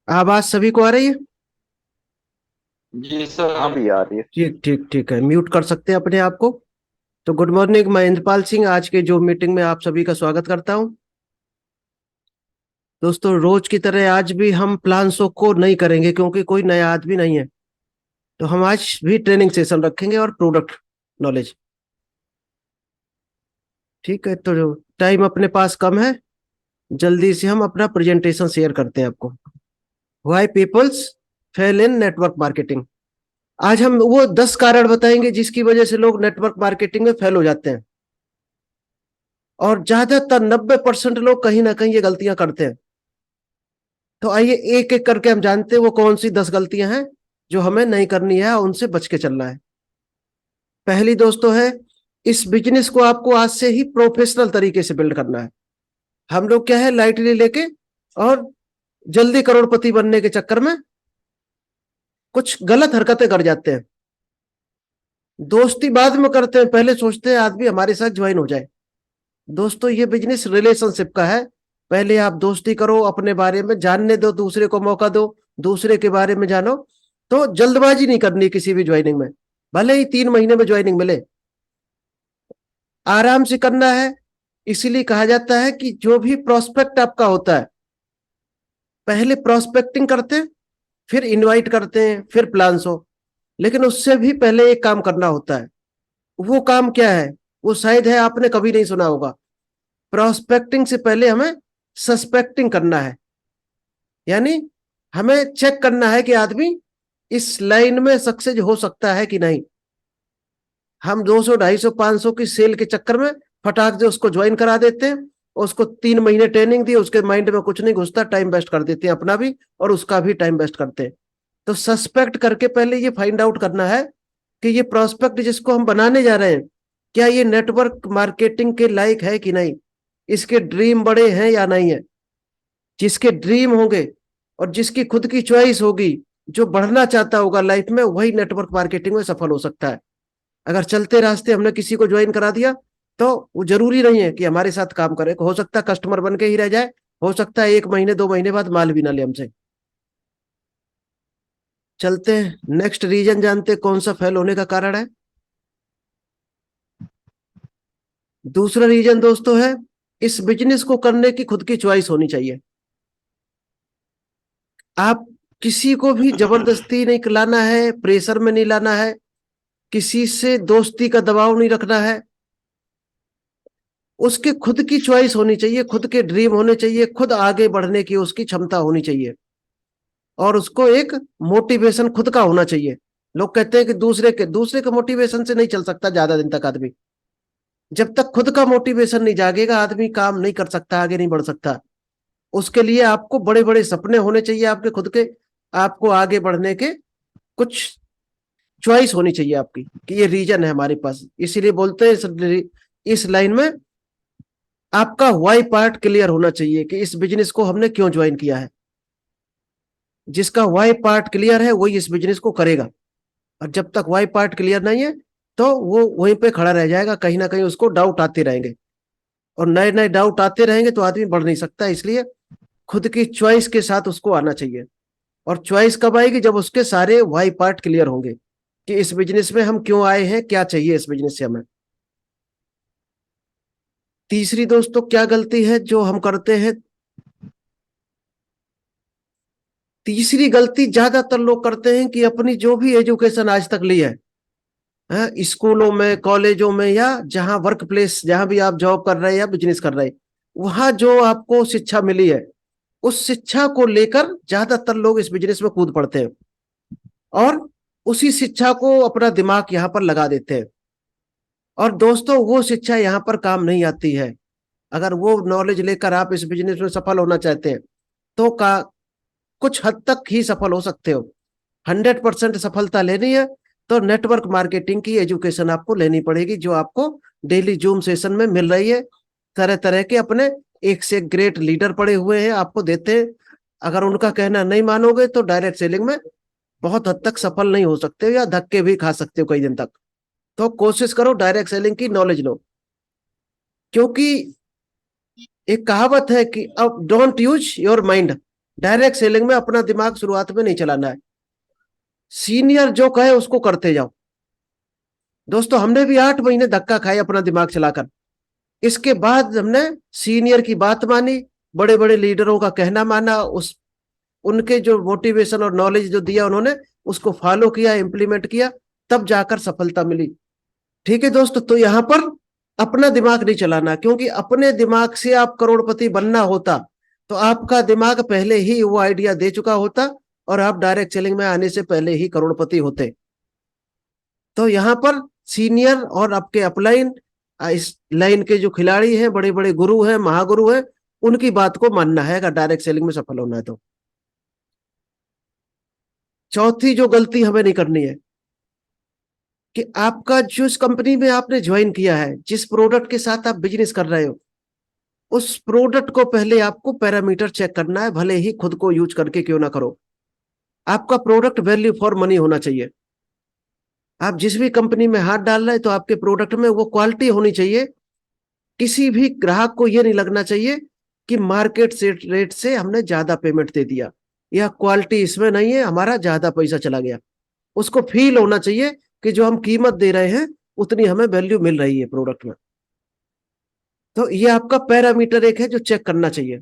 आवाज सभी को आ रही है? जी सर। हाँ भी आ रही है। ठीक ठीक ठीक है, म्यूट कर सकते हैं अपने आप को। तो गुड मॉर्निंग, मैं इंद्रपाल सिंह आज के जो मीटिंग में आप सभी का स्वागत करता हूं। दोस्तों, रोज की तरह आज भी हम प्लान्सो को नहीं करेंगे क्योंकि कोई नया आदमी नहीं है। तो हम आज भी ट्रेनिंग सेशन रखेंगे और प्रोडक्ट नॉलेज। ठीक है, तो जो टाइम अपने पास कम है, जल्दी से हम अपना प्रेजेंटेशन शेयर करते हैं आपको। Why peoples fail in network marketing. आज हम वो 10 कारण बताएंगे जिसकी वजह से लोग नेटवर्क मार्केटिंग में फेल हो जाते हैं। और ज्यादातर 90% लोग कहीं ना कहीं ये गलतियां करते हैं। तो आइए एक एक करके हम जानते हैं वो कौन सी 10 गलतियां हैं जो हमें नहीं करनी है, उनसे बच के चलना है। पहली दोस्तों है, इस बिजनेस को आपको आज से ही प्रोफेशनल तरीके से बिल्ड करना है। हम लोग क्या है, लाइटली लेके और जल्दी करोड़पति बनने के चक्कर में कुछ गलत हरकतें कर जाते हैं। दोस्ती बाद में करते हैं, पहले सोचते हैं आदमी हमारे साथ ज्वाइन हो जाए। दोस्तों, ये बिजनेस रिलेशनशिप का है। पहले आप दोस्ती करो, अपने बारे में जानने दो, दूसरे को मौका दो, दूसरे के बारे में जानो। तो जल्दबाजी नहीं करनी किसी भी ज्वाइनिंग में, भले ही 3 महीने में ज्वाइनिंग मिले, आराम से करना है। इसीलिए कहा जाता है कि जो भी प्रोस्पेक्ट आपका होता है, पहले प्रोस्पेक्टिंग करते हैं, फिर इनवाइट करते हैं, फिर प्लान्स हो। लेकिन उससे भी पहले एक काम करना होता है। वो काम क्या है? वो शायद है आपने कभी नहीं सुना होगा। प्रोस्पेक्टिंग से पहले हमें सस्पेक्टिंग करना है। यानी हमें चेक करना है कि आदमी इस लाइन में सक्सेस हो सकता है कि नहीं। हम 200 250 500 की सेल के चक्कर में फटाक से उसको ज्वाइन करा देते हैं। उसको 3 महीने ट्रेनिंग दी, उसके माइंड में कुछ नहीं घुसता, टाइम वेस्ट कर देते हैं, अपना भी और उसका भी टाइम वेस्ट करते हैं। तो सस्पेक्ट करके पहले ये फाइंड आउट करना है कि ये प्रोस्पेक्ट जिसको हम बनाने जा रहे हैं, क्या ये नेटवर्क मार्केटिंग के लायक है कि नहीं, इसके ड्रीम बड़े हैं या नहीं है। जिसके ड्रीम होंगे और जिसकी खुद की चॉइस होगी, जो बढ़ना चाहता होगा लाइफ में, वही नेटवर्क मार्केटिंग में सफल हो सकता है। अगर चलते रास्ते हमने किसी को ज्वाइन करा दिया, तो वो जरूरी नहीं है कि हमारे साथ काम करे, हो सकता है कस्टमर बन के ही रह जाए, हो सकता है 1 महीने 2 महीने बाद माल भी ना ले हमसे। चलते हैं नेक्स्ट रीजन, जानते कौन सा फेल होने का कारण है। दूसरा रीजन दोस्तों है, इस बिजनेस को करने की खुद की चॉइस होनी चाहिए। आप किसी को भी जबरदस्ती नहीं लाना है, प्रेशर में नहीं लाना है, किसी से दोस्ती का दबाव नहीं रखना है। उसके खुद की चॉइस होनी चाहिए, खुद के ड्रीम होने चाहिए, खुद आगे बढ़ने की उसकी क्षमता होनी चाहिए। और उसको एक मोटिवेशन खुद का होना चाहिए। लोग कहते हैं कि दूसरे के मोटिवेशन से नहीं चल सकता ज्यादा दिन तक आदमी। जब तक खुद का मोटिवेशन नहीं जागेगा, आदमी काम नहीं कर सकता, आगे नहीं बढ़ सकता। उसके लिए आपको बड़े बड़े सपने होने चाहिए आपके खुद के। आपको आगे बढ़ने के कुछ चॉइस होनी चाहिए आपकी कि ये रीजन है हमारे पास। इसीलिए बोलते हैं इस लाइन में आपका वाई पार्ट क्लियर होना चाहिए कि इस बिजनेस को हमने क्यों ज्वाइन किया है। जिसका वाई पार्ट क्लियर है वही इस बिजनेस को करेगा। और जब तक वाई पार्ट क्लियर नहीं है, तो वो वहीं पे खड़ा रह जाएगा, कहीं ना कहीं उसको डाउट आते रहेंगे। और नए नए डाउट आते रहेंगे तो आदमी बढ़ नहीं सकता। इसलिए खुद की चॉइस के साथ उसको आना चाहिए। और चॉइस कब आएगी? जब उसके सारे वाई पार्ट क्लियर होंगे कि इस बिजनेस में हम क्यों आए हैं, क्या चाहिए इस बिजनेस से हमें। तीसरी दोस्तों क्या गलती है जो हम करते हैं? तीसरी गलती ज्यादातर लोग करते हैं कि अपनी जो भी एजुकेशन आज तक ली है, स्कूलों में, कॉलेजों में, या जहां वर्क प्लेस, जहां भी आप जॉब कर रहे हैं या बिजनेस कर रहे हैं, वहां जो आपको शिक्षा मिली है, उस शिक्षा को लेकर ज्यादातर लोग इस बिजनेस में कूद पड़ते हैं और उसी शिक्षा को अपना दिमाग यहां पर लगा देते हैं। और दोस्तों, वो शिक्षा यहां पर काम नहीं आती है। अगर वो नॉलेज लेकर आप इस बिजनेस में सफल होना चाहते हैं, तो का कुछ हद तक ही सफल हो सकते हो। 100% सफलता लेनी है तो नेटवर्क मार्केटिंग की एजुकेशन आपको लेनी पड़ेगी, जो आपको डेली जूम सेशन में मिल रही है। तरह तरह के अपने एक से ग्रेट लीडर पड़े हुए हैं, आपको देते हैं। अगर उनका कहना नहीं मानोगे तो डायरेक्ट सेलिंग में बहुत हद तक सफल नहीं हो सकते हो, या धक्के भी खा सकते हो कई दिन तक। तो कोशिश करो डायरेक्ट सेलिंग की नॉलेज लो। क्योंकि एक कहावत है कि अब don't use your mind, direct selling में अपना दिमाग शुरुआत में नहीं चलाना है, सीनियर जो कहे उसको करते जाओ। दोस्तों हमने भी 8 महीने धक्का खाए अपना दिमाग चलाकर, इसके बाद हमने सीनियर की बात मानी, बड़े बड़े लीडरों का कहना माना, उस उनके जो मोटिवेशन और नॉलेज जो दिया उन्होंने उसको फॉलो किया, इंप्लीमेंट किया, तब जाकर सफलता मिली। ठीक है दोस्तों, तो यहां पर अपना दिमाग नहीं चलाना, क्योंकि अपने दिमाग से आप करोड़पति बनना होता तो आपका दिमाग पहले ही वो आइडिया दे चुका होता और आप डायरेक्ट सेलिंग में आने से पहले ही करोड़पति होते। तो यहाँ पर सीनियर और आपके अपलाइन, इस लाइन के जो खिलाड़ी हैं, बड़े बड़े गुरु हैं, महागुरु हैं, उनकी बात को मानना है अगर डायरेक्ट सेलिंग में सफल होना है तो। चौथी जो गलती हमें नहीं करनी है कि आपका जिस कंपनी में आपने ज्वाइन किया है, जिस प्रोडक्ट के साथ आप बिजनेस कर रहे हो, उस प्रोडक्ट को पहले आपको पैरामीटर चेक करना है, भले ही खुद को यूज करके क्यों ना करो। आपका प्रोडक्ट वैल्यू फॉर मनी होना चाहिए। आप जिस भी कंपनी में हाथ डाल रहे हैं तो आपके प्रोडक्ट में वो क्वालिटी होनी चाहिए। किसी भी ग्राहक को ये नहीं लगना चाहिए कि मार्केट से रेट से हमने ज्यादा पेमेंट दे दिया या क्वालिटी इसमें नहीं है, हमारा ज्यादा पैसा चला गया। उसको फील होना चाहिए कि जो हम कीमत दे रहे हैं उतनी हमें वैल्यू मिल रही है प्रोडक्ट में। तो ये आपका पैरामीटर एक है जो चेक करना चाहिए।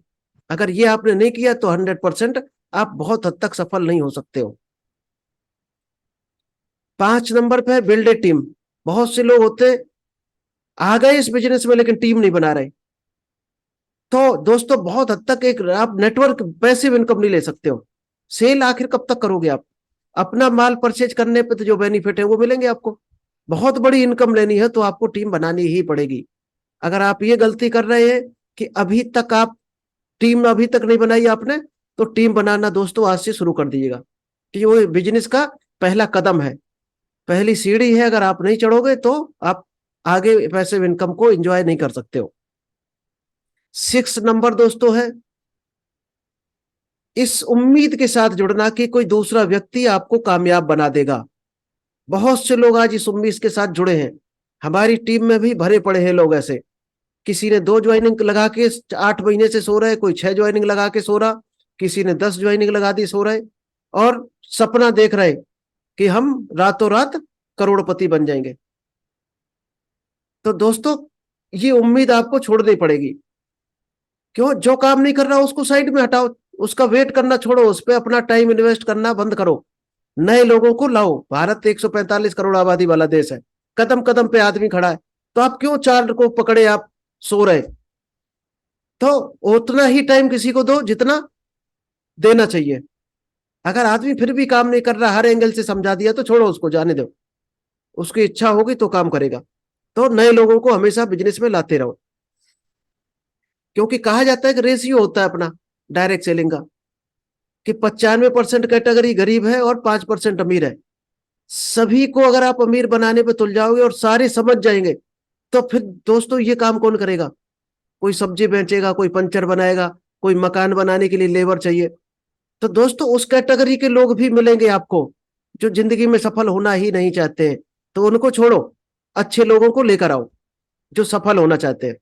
अगर ये आपने नहीं किया तो 100% आप बहुत हद तक सफल नहीं हो सकते हो। 5 नंबर पे बिल्ड ए टीम। बहुत से लोग होते आ गए इस बिजनेस में लेकिन टीम नहीं बना रहे। तो दोस्तों बहुत हद तक एक आप नेटवर्क पैसिव इनकम नहीं ले सकते हो। सेल आखिर कब तक करोगे आप? अपना माल परचेज करने पे तो जो बेनिफिट है वो मिलेंगे आपको। बहुत बड़ी इनकम लेनी है तो आपको टीम बनानी ही पड़ेगी। अगर आप ये गलती कर रहे हैं कि अभी तक आप टीम अभी तक नहीं बनाई आपने, तो टीम बनाना दोस्तों आज से शुरू कर दीजिएगा, कि वो बिजनेस का पहला कदम है, पहली सीढ़ी है। अगर आप नहीं चढ़ोगे तो आप आगे पैसिव इनकम को एंजॉय नहीं कर सकते हो। 6 नंबर दोस्तों है इस उम्मीद के साथ जुड़ना कि कोई दूसरा व्यक्ति आपको कामयाब बना देगा। बहुत से लोग आज इस उम्मीद के साथ जुड़े हैं, हमारी टीम में भी भरे पड़े हैं लोग ऐसे। किसी ने 2 ज्वाइनिंग लगा के 8 महीने से सो रहे, कोई 6 ज्वाइनिंग लगा के सो रहा, किसी ने 10 ज्वाइनिंग लगा दी सो रहे, और सपना देख रहे कि हम रातों रात करोड़पति बन जाएंगे। तो दोस्तों ये उम्मीद आपको छोड़नी पड़ेगी। क्यों? जो काम नहीं कर रहा उसको साइड में हटाओ, उसका वेट करना छोड़ो, उस पर अपना टाइम इन्वेस्ट करना बंद करो। नए लोगों को लाओ। भारत 145 करोड़ आबादी वाला देश है, कदम कदम पे आदमी खड़ा है, तो आप क्यों चार को पकड़े आप सो रहे? तो उतना ही टाइम किसी को दो जितना देना चाहिए। अगर आदमी फिर भी काम नहीं कर रहा, हर एंगल से समझा दिया, तो छोड़ो उसको, जाने दो। उसकी इच्छा होगी तो काम करेगा। तो नए लोगों को हमेशा बिजनेस में लाते रहो, क्योंकि कहा जाता है कि रेशियो होता है अपना डायरेक्ट सेलिंग का, कि 95% कैटेगरी गरीब है और 5% अमीर है। सभी को अगर आप अमीर बनाने पे तुल जाओगे और सारे समझ जाएंगे, तो फिर दोस्तों ये काम कौन करेगा? कोई सब्जी बेचेगा, कोई पंचर बनाएगा, कोई मकान बनाने के लिए लेबर चाहिए। तो दोस्तों उस कैटेगरी के लोग भी मिलेंगे आपको जो जिंदगी में सफल होना ही नहीं चाहते हैं, तो उनको छोड़ो, अच्छे लोगों को लेकर आओ जो सफल होना चाहते हैं।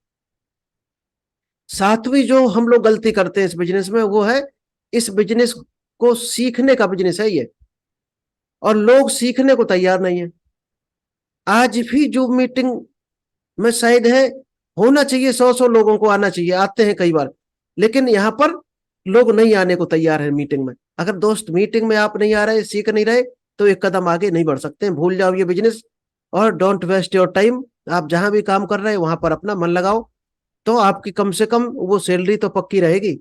7वीं जो हम लोग गलती करते हैं इस बिजनेस में, वो है इस बिजनेस को सीखने का बिजनेस है ये, और लोग सीखने को तैयार नहीं है। आज भी जो मीटिंग में शायद है, होना चाहिए 100 लोगों को आना चाहिए, आते हैं कई बार, लेकिन यहाँ पर लोग नहीं आने को तैयार है मीटिंग में। अगर दोस्त मीटिंग में आप नहीं आ रहे, सीख नहीं रहे, तो एक कदम आगे नहीं बढ़ सकते हैं। भूल जाओ ये बिजनेस और डोंट वेस्ट योर टाइम। आप जहां भी काम कर रहे हैं वहां पर अपना मन लगाओ, तो आपकी कम से कम वो सैलरी तो पक्की रहेगी।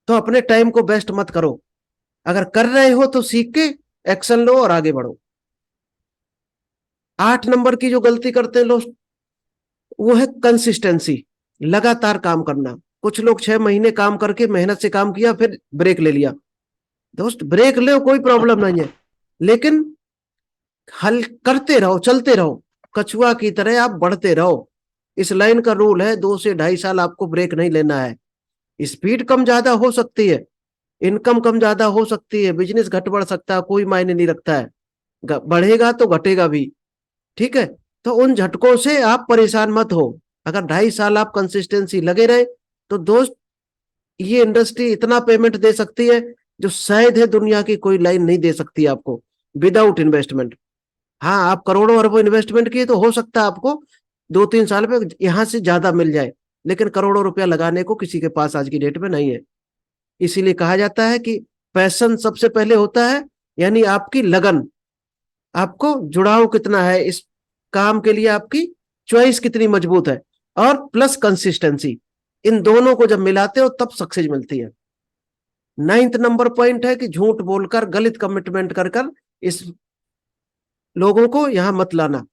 तो अपने टाइम को वेस्ट मत करो। अगर कर रहे हो तो सीख के एक्शन लो और आगे बढ़ो। 8 नंबर की जो गलती करते हैं लोग, वो है कंसिस्टेंसी, लगातार काम करना। कुछ लोग 6 महीने काम करके मेहनत से काम किया, फिर ब्रेक ले लिया। दोस्त ब्रेक लो, कोई प्रॉब्लम नहीं है, लेकिन हल करते रहो, चलते रहो, कछुआ की तरह आप बढ़ते रहो। इस लाइन का रूल है 2 से 2.5 साल आपको ब्रेक नहीं लेना है। स्पीड कम ज्यादा हो सकती है, इनकम कम ज्यादा हो सकती है, बिजनेस घट बढ़ सकता है, कोई मायने नहीं रखता है। बढ़ेगा तो घटेगा भी, ठीक है। तो उन झटकों से आप परेशान मत हो। अगर 2.5 साल आप कंसिस्टेंसी लगे रहे, तो दोस्त ये इंडस्ट्री इतना पेमेंट दे सकती है जो शायद है दुनिया की कोई लाइन नहीं दे सकती आपको विदाउट इन्वेस्टमेंट। हाँ, आप करोड़ों अरबों इन्वेस्टमेंट किए तो हो सकता है आपको 2-3 साल में यहां से ज्यादा मिल जाए, लेकिन करोड़ों रुपया लगाने को किसी के पास आज की डेट में नहीं है। इसीलिए कहा जाता है कि पैशन सबसे पहले होता है, यानी आपकी लगन, आपको जुड़ाव कितना है इस काम के लिए, आपकी चॉइस कितनी मजबूत है, और प्लस कंसिस्टेंसी। इन दोनों को जब मिलाते हो तब सक्सेस मिलती है। 9th नंबर पॉइंट है कि झूठ बोलकर, गलत कमिटमेंट कर कर इस लोगों को यहां मत लाना।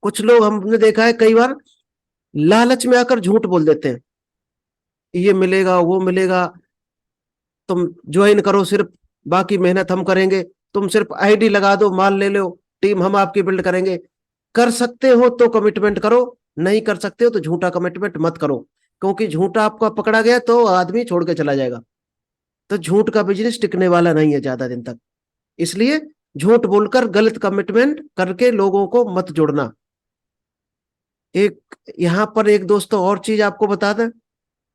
कुछ लोग हमने देखा है कई बार लालच में आकर झूठ बोल देते हैं, ये मिलेगा वो मिलेगा, तुम ज्वाइन करो सिर्फ, बाकी मेहनत हम करेंगे, तुम सिर्फ आईडी लगा दो, माल ले लो, टीम हम आपकी बिल्ड करेंगे। कर सकते हो तो कमिटमेंट करो, नहीं कर सकते हो तो झूठा कमिटमेंट मत करो, क्योंकि झूठा आपका पकड़ा गया तो आदमी छोड़ के चला जाएगा। तो झूठ का बिजनेस टिकने वाला नहीं है ज्यादा दिन तक। इसलिए झूठ बोलकर गलत कमिटमेंट करके लोगों को मत जोड़ना। एक यहां पर एक दोस्तों और चीज आपको बता दें,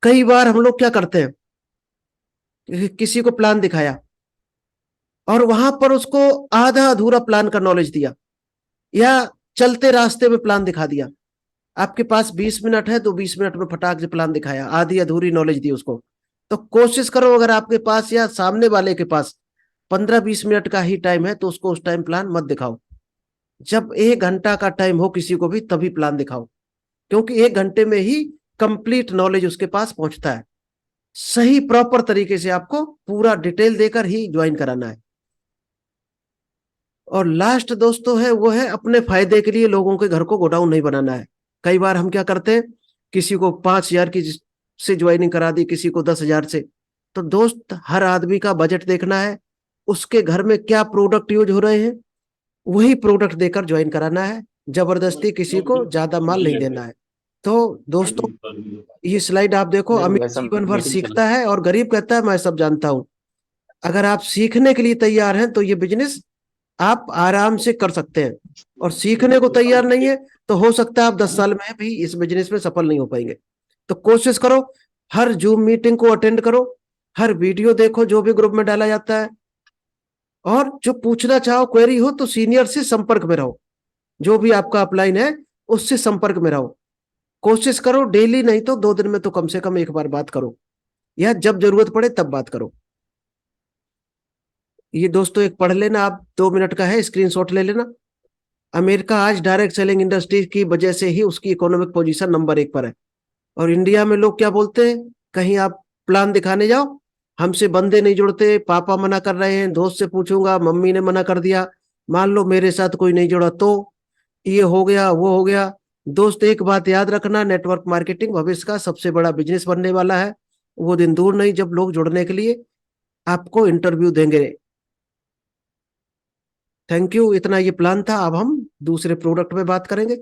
कई बार हम लोग क्या करते हैं, किसी को प्लान दिखाया और वहां पर उसको आधा अधूरा प्लान का नॉलेज दिया, या चलते रास्ते में प्लान दिखा दिया। आपके पास 20 मिनट है तो 20 मिनट में फटाक से प्लान दिखाया, आधी अधूरी नॉलेज दी उसको। तो कोशिश करो अगर आपके पास या सामने वाले के पास 15-20 मिनट का ही टाइम है तो उसको उस टाइम प्लान मत दिखाओ। जब 1 घंटा का टाइम हो किसी को भी तभी प्लान दिखाओ, क्योंकि 1 घंटे में ही कंप्लीट नॉलेज उसके पास पहुंचता है। सही प्रॉपर तरीके से आपको पूरा डिटेल देकर ही ज्वाइन कराना है। और लास्ट दोस्तों है वो है अपने फायदे के लिए लोगों के घर को गोडाउन नहीं बनाना है। कई बार हम क्या करते हैं, किसी को 5,000 की से ज्वाइनिंग करा दी, किसी को 10,000 से। तो दोस्त हर आदमी का बजट देखना है, उसके घर में क्या प्रोडक्ट यूज हो रहे हैं वही प्रोडक्ट देकर ज्वाइन कराना है, जबरदस्ती किसी को ज्यादा माल नहीं देना है। तो दोस्तों ये स्लाइड आप देखो, देखो अमीर वैसा जीवन भर मीटिंग चल सीखता है और गरीब कहता है मैं सब जानता हूं। अगर आप सीखने के लिए तैयार हैं तो ये बिजनेस आप आराम से कर सकते हैं, और सीखने को तैयार नहीं है तो हो सकता है आप 10 साल में भी इस बिजनेस में सफल नहीं हो पाएंगे। तो कोशिश करो, हर जूम मीटिंग को अटेंड करो, हर वीडियो देखो जो भी ग्रुप में डाला जाता है, और जो पूछना चाहो क्वेरी हो तो सीनियर से संपर्क में रहो, जो भी आपका अपलाइन है उससे संपर्क में रहो। कोशिश करो डेली नहीं तो 2 दिन में तो कम से कम एक बार बात करो, या जब जरूरत पड़े तब बात करो। ये दोस्तों एक पढ़ लेना आप, 2 मिनट का है, स्क्रीनशॉट ले लेना। अमेरिका आज डायरेक्ट सेलिंग इंडस्ट्री की वजह से ही उसकी इकोनॉमिक पोजीशन नंबर 1 पर है। और इंडिया में लोग क्या बोलते हैं, कहीं आप प्लान दिखाने जाओ, हमसे बंदे नहीं जुड़ते, पापा मना कर रहे हैं, दोस्त से पूछूंगा, मम्मी ने मना कर दिया, मान लो मेरे साथ कोई नहीं जुड़ा तो ये हो गया वो हो गया। दोस्त एक बात याद रखना, नेटवर्क मार्केटिंग भविष्य का सबसे बड़ा बिजनेस बनने वाला है। वो दिन दूर नहीं जब लोग जुड़ने के लिए आपको इंटरव्यू देंगे। थैंक यू, इतना ये प्लान था। अब हम दूसरे प्रोडक्ट में बात करेंगे।